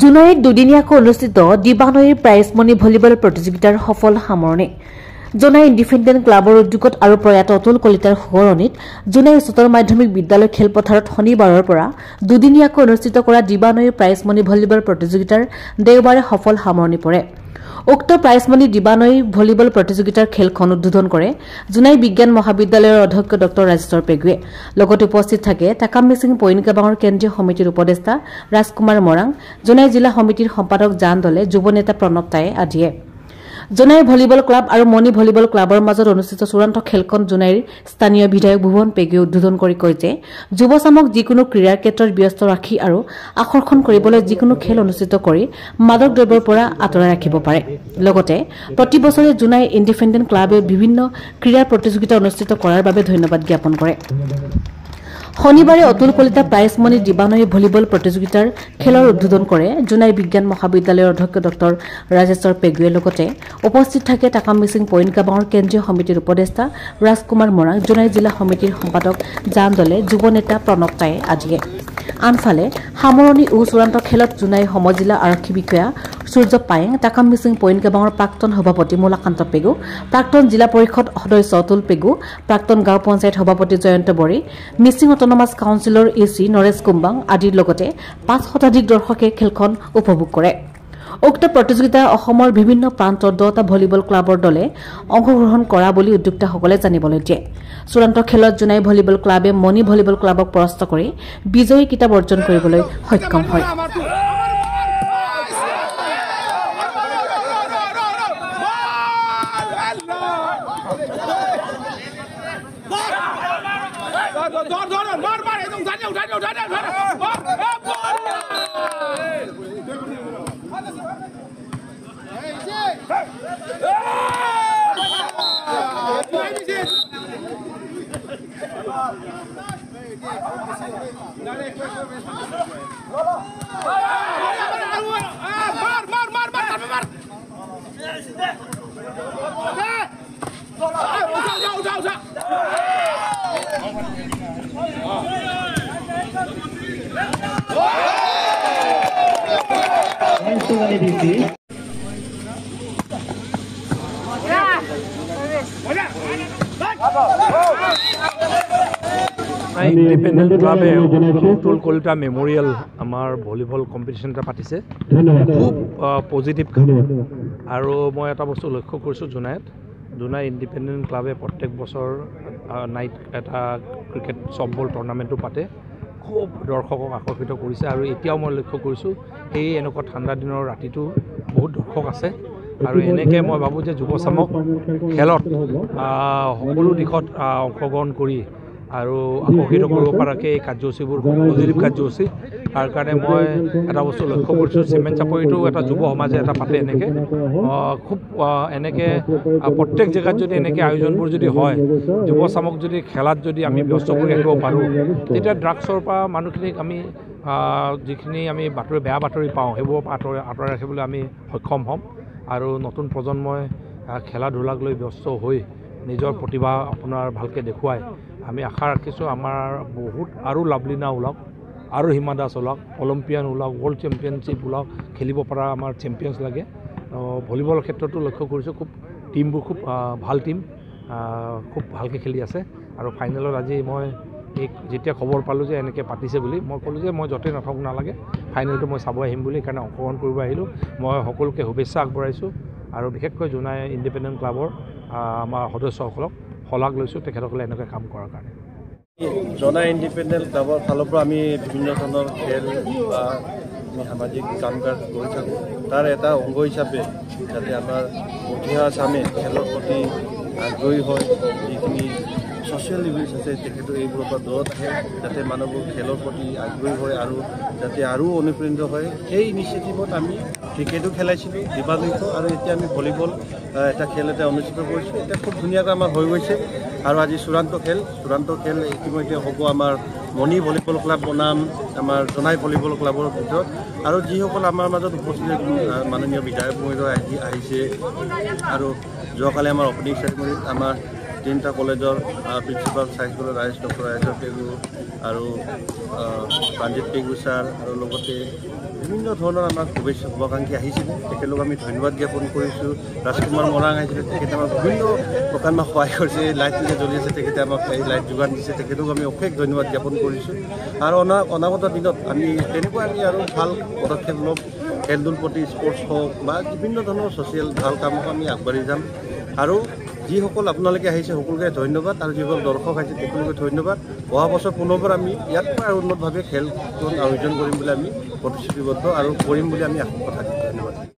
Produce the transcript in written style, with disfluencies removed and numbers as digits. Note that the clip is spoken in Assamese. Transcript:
জুলাইত দুদিনীয়াকৈ অনুষ্ঠিত দিবানৈৰ প্ৰাইজ মনি ভলীবল প্ৰতিযোগিতাৰ সফল সামৰণি জোনাই ইণ্ডিপেণ্ডেণ্ট ক্লাবৰ উদ্যোগত আৰু প্ৰয়াত অতুল কলিতাৰ সোঁৱৰণিত জোনাই উচ্চতৰ মাধ্যমিক বিদ্যালয় খেলপথাৰত শনিবাৰৰ পৰা দুদিনীয়াকৈ অনুষ্ঠিত কৰা দিবানৈৰ প্ৰাইজ মনি ভলীবল প্ৰতিযোগিতাৰ দেওবাৰে সফল সামৰণি পৰে উক্ত প্ৰাইজ মনি দিবানৈ ভলীবল প্ৰতিযোগিতাৰ খেলখন উদ্বোধন কৰে জোনাই বিজ্ঞান মহাবিদ্যালয়ৰ অধ্যক্ষ ডক্টৰ ৰাজেশ্বৰ পেগুৱে লগতে উপস্থিত থাকে টাকাম মিচিং পইনকাবাঙৰ কেন্দ্ৰীয় সমিতিৰ উপদেষ্টা ৰাজকুমাৰ মৰাং জোনাই জিলা সমিতিৰ সম্পাদক জান দলে যুৱ নেতা প্ৰণৱ টায়ে আদিয়ে জোনাই ভলীবল ক্লাব আৰু মণি ভলীবল ক্লাবৰ মাজত অনুষ্ঠিত চূড়ান্ত খেলখন জোনাইৰ স্থানীয় বিধায়ক ভুৱন পেগুৱে উদ্বোধন কৰি কয় যে যুৱ চামক যিকোনো ক্ৰীড়াৰ ক্ষেত্ৰত ব্যস্ত ৰাখি আৰু আকৰ্ষণ কৰিবলৈ যিকোনো খেল অনুষ্ঠিত কৰি মাদক দ্ৰব্যৰ পৰা আঁতৰাই ৰাখিব পাৰে লগতে প্ৰতি বছৰে জোনাই ইণ্ডিপেণ্ডেণ্ট ক্লাবে বিভিন্ন ক্ৰীড়া প্ৰতিযোগিতা অনুষ্ঠিত কৰাৰ বাবে ধন্যবাদ জ্ঞাপন কৰে শনিবাৰে Atul Kalita prize money দিবানৈ volleyball প্ৰতিযোগিতাৰ খেলৰ উদ্বোধন কৰে জোনাই বিজ্ঞান মহাবিদ্যালয়ৰ অধ্যক্ষ ডক্টৰ ৰাজেশ্বৰ পেগুৱে লগতে উপস্থিত থাকে টাকাম মিচিং পইনকাবাঙৰ কেন্দ্ৰীয় সমিতিৰ উপদেষ্টা ৰাজকুমাৰ মৰাং জোনাই জিলা সমিতিৰ সম্পাদক জান দলে যুৱ নেতা প্ৰণৱ টায়ে আদিয়ে আনফালে সামৰণি চূড়ান্ত খেলত জোনাই সমজিলা আৰক্ষী বিষয়া সূৰ্য পায়েং টাকাম মিচিং পইনকাবাঙৰ প্ৰাক্তন সভাপতি মূলাকান্ত পেগু প্ৰাক্তন জিলা পৰিষদ সদস্য অতুল পেগু প্ৰাক্তন গাঁও পঞ্চায়ত সভাপতি জয়ন্ত বৰী মিচিং অটনমাস কাউন্সিলৰ এচি নৰেশ কুম্বাং আদিৰ লগতে 5 শতাধিক দৰ্শকে খেলখন উপভোগ কৰে উক্ত প্ৰতিযোগিতা অসমৰ বিভিন্ন প্ৰান্তৰ 10টা ভলীবল ক্লাবৰ দলে অংশগ্ৰহণ কৰা বুলি উদ্যোক্তাসকলে জানিবলৈ দিয়ে চূড়ান্ত খেলত জোনাই ভলীবল ক্লাবে মণি ভলীবল ক্লাবক পৰাস্ত কৰি বিজয়ী কিতাপ অৰ্জন কৰিবলৈ সক্ষম হয় ইণ্ডিপেণ্ডেণ্ট ক্লাবে অতুল কলিতা মেমৰিয়েল আমাৰ ভলীবল কম্পিটিশ্যন এটা পাতিছে খুব পজিটিভ কাম আৰু মই এটা বস্তু লক্ষ্য কৰিছোঁ জোনাই ইণ্ডিপেণ্ডেণ্ট ক্লাবে প্ৰত্যেক বছৰ নাইট এটা ক্ৰিকেট চফ্টবল টুৰ্ণামেণ্টো পাতে খুব দৰ্শকক আকৰ্ষিত কৰিছে আৰু এতিয়াও মই লক্ষ্য কৰিছোঁ এই এনেকুৱা ঠাণ্ডা দিনৰ ৰাতিটো বহুত দৰ্শক আছে আৰু এনেকৈ মই ভাবোঁ যে যুৱ চামক খেলত সকলো দিশত অংশগ্ৰহণ কৰি আৰু আকৰ্ষিত কৰিব পৰাকৈ এই কাৰ্যসূচীবোৰ পজিটিভ কাৰ্যসূচী তাৰ কাৰণে মই এটা বস্তু লক্ষ্য কৰিছোঁ চিমেণ্ট চাপৰিটো এটা যুৱ সমাজে এটা পাতে এনেকৈ খুব এনেকৈ প্ৰত্যেক জেগাত যদি এনেকৈ আয়োজনবোৰ যদি হয় যুৱ চামক যদি খেলাত যদি আমি ব্যস্ত কৰি ৰাখিব পাৰোঁ তেতিয়া ড্ৰাগছৰ পৰা মানুহখিনিক আমি যিখিনি আমি বেয়া বাতৰি পাওঁ সেইবোৰৰ পৰা আঁতৰাই ৰাখিবলৈ আমি সক্ষম হ'ম আৰু নতুন প্ৰজন্মই খেলা ধূলাক লৈ ব্যস্ত হৈ নিজৰ প্ৰতিভা আপোনাৰ ভালকৈ দেখুৱাই আমি আশা ৰাখিছোঁ আমাৰ বহুত আৰু লাভলীনা ওলাওক আৰু হিমা দাস ওলাওক অলিম্পিয়ান ওলাওক ৱৰ্ল্ড চেম্পিয়নশ্বিপ ওলাওক খেলিব পৰা আমাৰ চেম্পিয়নছ লাগে ভলীবলৰ ক্ষেত্ৰতো লক্ষ্য কৰিছোঁ খুব টিমবোৰ খুব ভাল টিম খুব ভালকৈ খেলি আছে আৰু ফাইনেলত আজি মই যেতিয়া খবৰ পালোঁ যে এনেকৈ পাতিছে বুলি মই ক'লোঁ যে মই য'তেই নাথাকক নালাগে ফাইনেলটো মই চাব আহিম বুলি সেইকাৰণে অংশগ্ৰহণ কৰিব আহিলোঁ মই সকলোকে শুভেচ্ছা আগবঢ়াইছোঁ আৰু বিশেষকৈ জোনাই ইণ্ডিপেণ্ডেণ্ট ক্লাবৰ আমাৰ সদস্যসকলক শলাগ লৈছোঁ তেখেতসকলে এনেকৈ কাম কৰাৰ কাৰণে জোনাই ইণ্ডিপেণ্ডেণ্ট ক্লাবৰ ফালৰ পৰা আমি বিভিন্ন ধৰণৰ খেল বা সামাজিক কাম কাজ কৰি থাকোঁ তাৰ এটা অংগ হিচাপে যাতে আমাৰ উঠি অহা চামে খেলৰ প্ৰতি আগ্ৰহী হয় যিখিনি ছ'চিয়েল ইভেণ্টছ আছে তেখেতো এইবোৰৰ পৰা দূৰত আহে যাতে মানুহবোৰ খেলৰ প্ৰতি আগ্ৰহী হয় আৰু যাতে আৰু অনুপ্ৰাণিত হয় সেই ইনিচিয়েটিভত আমি ক্ৰিকেটো খেলাইছিলোঁ দিবানৈতো আৰু এতিয়া আমি ভলীবল এটা খেল এটা অনুষ্ঠিত কৰিছোঁ এতিয়া খুব ধুনীয়াকৈ আমাৰ হৈ গৈছে আৰু আজি চূড়ান্ত খেল ইতিমধ্যে হ'ব আমাৰ মণি ভলীবল ক্লাব বনাম আমাৰ জোনাই ভলীবল ক্লাবৰ ভিতৰত আৰু যিসকল আমাৰ মাজত উপস্থিত মাননীয় বিধায়ক মহোদয় আহিছে আৰু যোৱাকালি আমাৰ অপেনিং চেৰেমনিত আমাৰ 3টা কলেজৰ প্ৰিন্সিপাল চাইন্সগুৰু ৰাজেশ ডক্টৰ ৰাজেশ পেগু আৰু প্ৰাঞ্জিত পেগু ছাৰ আৰু লগতে বিভিন্ন ধৰণৰ আমাৰ শুভাকাংক্ষী আহিছিলে তেখেতলোক আমি ধন্যবাদ জ্ঞাপন কৰিছোঁ ৰাজকুমাৰ মৰাং আহিছিলে তেখেতে আমাক বিভিন্ন প্ৰকাৰ আমাক সহায় কৰিছে লাইট যে জ্বলি আছে তেখেতে আমাক এই লাইট যোগান দিছে তেখেতক আমি অশেষ ধন্যবাদ জ্ঞাপন কৰিছোঁ আৰু অনাগত দিনত আমি তেনেকুৱা আমি আৰু ভাল পদক্ষেপ ল'ম খেল-ধূল প্ৰতি স্পৰ্টছ হওক বা বিভিন্ন ধৰণৰ ছ'চিয়েল ভাল কামক আমি আগবাঢ়ি যাম আৰু যিসকল আপোনালোকে আহিছে সকলোকে ধন্যবাদ আৰু যিসকল দৰ্শক আহিছে তেওঁলোকে ধন্যবাদ অহা বছৰ পুনৰবাৰ আমি ইয়াত আৰু উন্নতভাৱে খেলখন আয়োজন কৰিম বুলি আমি প্ৰতিশ্ৰুতিবদ্ধ আৰু কৰিম বুলি আমি আশা কৰিছোঁ ধন্যবাদ